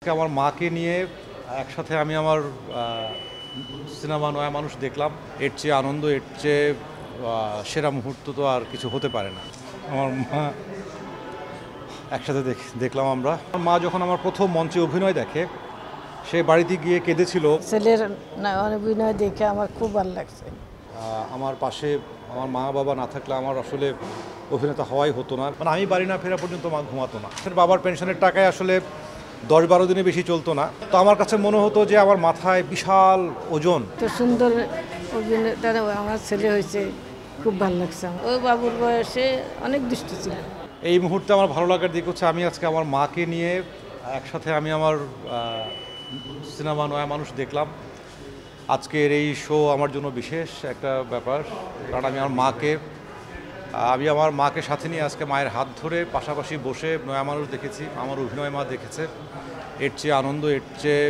আমার মাকে নিয়ে একসাথে আমি আমার সিনেমা নয়া মানুষ দেখলাম। এর চেয়ে আনন্দ, এর চেয়ে সেরা মুহূর্ত তো আর কিছু হতে পারে না। আমার মা একসাথে দেখলাম আমরা। আমার মা যখন আমার প্রথম মঞ্চে অভিনয় দেখে, সে বাড়িতে গিয়ে কেঁদেছিল। ছেলের অভিনয় দেখে আমার খুব ভালো লাগছে। আমার পাশে আমার মা বাবা না থাকলে আমার আসলে অভিনেতা হওয়াই হতো না। মানে আমি বাড়ি না ফেরা পর্যন্ত মা ঘুমাতো না। বাবার পেনশনের টাকায় আসলে 10-12 দিনে বেশি চলতো না। তো আমার কাছে মনে হতো যে আমার মাথায় বিশাল ওজন। তো সুন্দর অভিনেতা আমার ছেলে হয়েছে, খুব ভালো লাগছে। ওই বাবুর বয়সে অনেক দুষ্ট ছিল। এই মুহূর্তে আমার ভালো লাগার দিক হচ্ছে আমি আজকে আমার মাকে নিয়ে একসাথে আমি আমার সিনেমা নয়া মানুষ দেখলাম। আজকের এই শো আমার জন্য বিশেষ একটা ব্যাপার, কারণ আমি আমার মাকে সাথে নিয়ে আজকে মায়ের হাত ধরে পাশাপাশি বসে নয়া মানুষ দেখেছি। আমার অভিনয় মা দেখেছে। এর চেয়ে আনন্দ, এর চেয়ে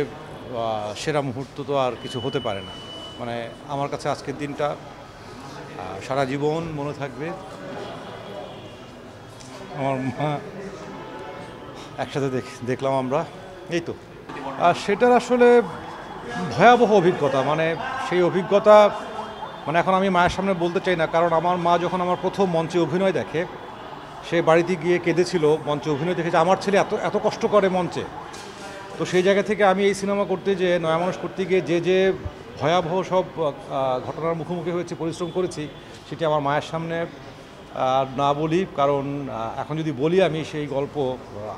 সেরা মুহূর্ত তো আর কিছু হতে পারে না। মানে আমার কাছে আজকের দিনটা সারা জীবন মনে থাকবে। আমার মা একসাথে দেখলাম আমরা, এই তো। আর সেটার আসলে ভয়াবহ অভিজ্ঞতা, মানে সেই অভিজ্ঞতা মানে এখন আমি মায়ের সামনে বলতে চাই না, কারণ আমার মা যখন আমার প্রথম মঞ্চে অভিনয় দেখে, সে বাড়িতে গিয়ে কেঁদেছিল। মঞ্চে অভিনয় দেখেছে আমার ছেলে এত কষ্ট করে মঞ্চে। তো সেই জায়গা থেকে আমি এই সিনেমা করতে যে নয়া মানুষ করতে গিয়ে যে ভয়াবহ সব ঘটনার মুখোমুখি হয়েছে, পরিশ্রম করেছি, সেটি আমার মায়ের সামনে না বলি, কারণ এখন যদি বলি আমি সেই গল্প,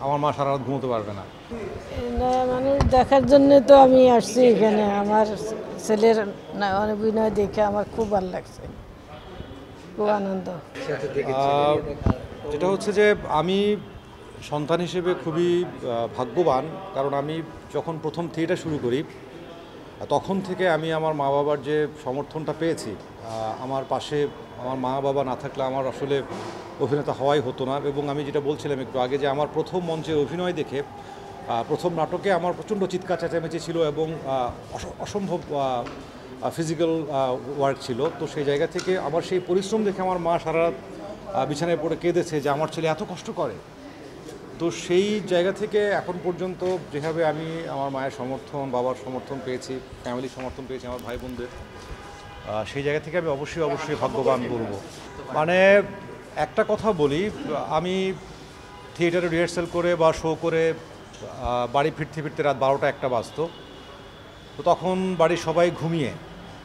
আমার মা সারা রাত ঘুমোতে পারবে না। মানুষ দেখার জন্য তো আমি আসছি এখানে। আমার ছেলের অভিনয় দেখে আমার খুব ভালো লাগছে, খুব আনন্দ। যেটা হচ্ছে যে আমি সন্তান হিসেবে খুবই ভাগ্যবান, কারণ আমি যখন প্রথম থিয়েটার শুরু করি তখন থেকে আমি আমার মা বাবার যে সমর্থনটা পেয়েছি, আমার পাশে আমার মা বাবা না থাকলে আমার আসলে অভিনেতা হওয়াই হতো না। এবং আমি যেটা বলছিলাম একটু আগে, যে আমার প্রথম মঞ্চে অভিনয় দেখে প্রথম নাটকে আমার প্রচণ্ড চিৎকার চেঁচামেচি ছিল এবং অসম্ভব ফিজিক্যাল ওয়ার্ক ছিল। তো সেই জায়গা থেকে আমার সেই পরিশ্রম দেখে আমার মা সারা রাত বিছানায় পড়ে কেঁদেছে যে আমার ছেলে এত কষ্ট করে। তো সেই জায়গা থেকে এখন পর্যন্ত যেভাবে আমি আমার মায়ের সমর্থন, বাবার সমর্থন পেয়েছি, ফ্যামিলির সমর্থন পেয়েছি, আমার ভাই বোনদের, সেই জায়গা থেকে আমি অবশ্যই ভাগ্যবান বলবো। মানে একটা কথা বলি, আমি থিয়েটারে রিহার্সাল করে বা শো করে বাড়ি ফিরতে রাত 12টা-1টা বাজতো। তো তখন বাড়ির সবাই ঘুমিয়ে,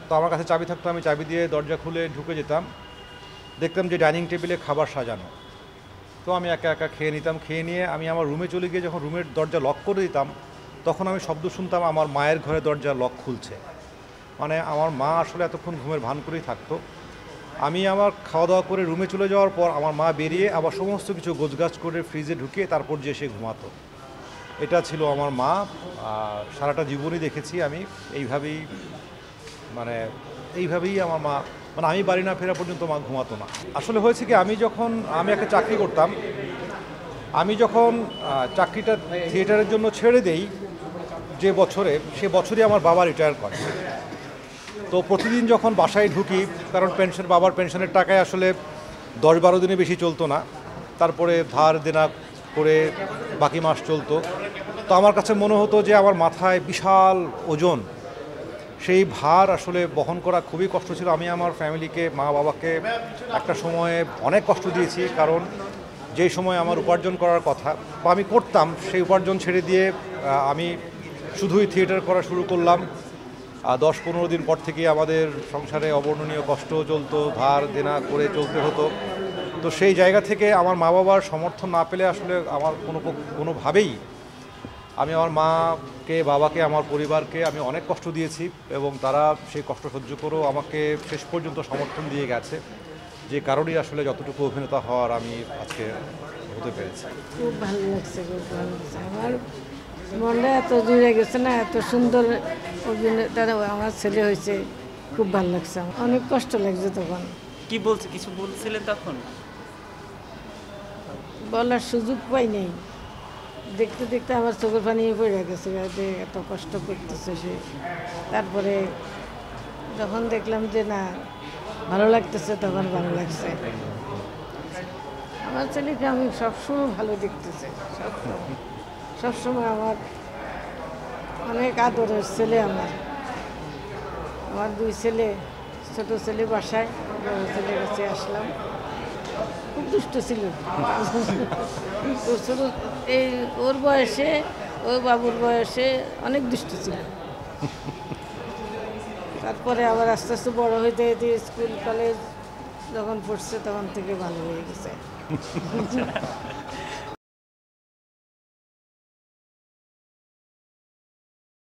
তো আমার কাছে চাবি থাকতো, আমি চাবি দিয়ে দরজা খুলে ঢুকে যেতাম। দেখতাম যে ডাইনিং টেবিলে খাবার সাজানো, তো আমি একা একা খেয়ে নিতাম। খেয়ে নিয়ে আমি আমার রুমে চলে গিয়ে যখন রুমের দরজা লক করে দিতাম, তখন আমি শব্দ শুনতাম আমার মায়ের ঘরে দরজা লক খুলছে। মানে আমার মা আসলে এতক্ষণ ঘুমের ভান করেই থাকতো। আমি আমার খাওয়া দাওয়া করে রুমে চলে যাওয়ার পর আমার মা বেরিয়ে আবার সমস্ত কিছু গোছগাছ করে ফ্রিজে ঢুকিয়ে তারপর যে সে ঘুমাতো। এটা ছিল আমার মা। সারাটা জীবনই দেখেছি আমি এইভাবেই আমার মা, মানে আমি বাড়ি না ফেরা পর্যন্ত মা ঘুমাতো না। আসলে হয়েছে কি, আমি একটা চাকরি করতাম। আমি যখন চাকরিটা থিয়েটারের জন্য ছেড়ে দেই সে বছরই আমার বাবা রিটায়ার করে। তো প্রতিদিন যখন বাসায় ঢুকি, কারণ বাবার পেনশনের টাকায় আসলে 10-12 দিনে বেশি চলতো না, তারপরে ধার দেনা করে বাকি মাস চলতো। তো আমার কাছে মনে হতো যে আমার মাথায় বিশাল ওজন, সেই ভার আসলে বহন করা খুবই কষ্ট ছিল। আমি আমার ফ্যামিলিকে, মা বাবাকে একটা সময়ে অনেক কষ্ট দিয়েছি, কারণ যেই সময় আমার উপার্জন করার কথা বা আমি করতাম, সেই উপার্জন ছেড়ে দিয়ে আমি শুধুই থিয়েটার করা শুরু করলাম। 10-15 দিন পর থেকে আমাদের সংসারে অবর্ণনীয় কষ্ট চলতো, ধার দেনা করে চলতে হতো। তো সেই জায়গা থেকে আমার মা বাবার সমর্থন না পেলে আসলে আমার কোনোভাবেই, আমি আমার মাকে, বাবাকে, আমার পরিবারকে আমি অনেক কষ্ট দিয়েছি এবং তারা সেই কষ্ট সহ্য করেও আমাকে শেষ পর্যন্ত সমর্থন দিয়ে গেছে, যে কারণেই আসলে যতটুকু অভিনেতা হওয়ার আমি আজকে হতে পেরেছি। খুব ভালো লাগছে, খুব ভালো লাগছে। আমার মনটা এত জুড়ে গেছে না, এত সুন্দর অভিনেতা আমার ছেলে হয়েছে, খুব ভালো লাগছে। অনেক কষ্ট লাগছে তখন। কিছু বলছিলেন তখন? বলার সুযোগ পাই নাই। দেখতে দেখতে আমার চোখের পানি পড়ে গেছে যে এত কষ্ট করতেছে সে। তারপরে যখন দেখলাম যে না, ভালো লাগতেছে, তখন ভালো লাগছে। আমার ছেলেকে আমি সবসময় ভালো দেখতেছি, সবসময় আমার অনেক আদরের ছেলে আমার। আমার 2 ছেলে, ছোট ছেলে বাসায়, বড় ছেলের কাছে আসলাম। খুব দুষ্ট ছিল। ওর ছোট এই ওর বয়সে, ওর বাবুর বয়সে অনেক দুষ্ট ছিল। তারপরে আবার আস্তে আস্তে বড় হইতে হইতে স্কুল কলেজ যখন পড়ছে তখন থেকে ভালো হয়ে গেছে।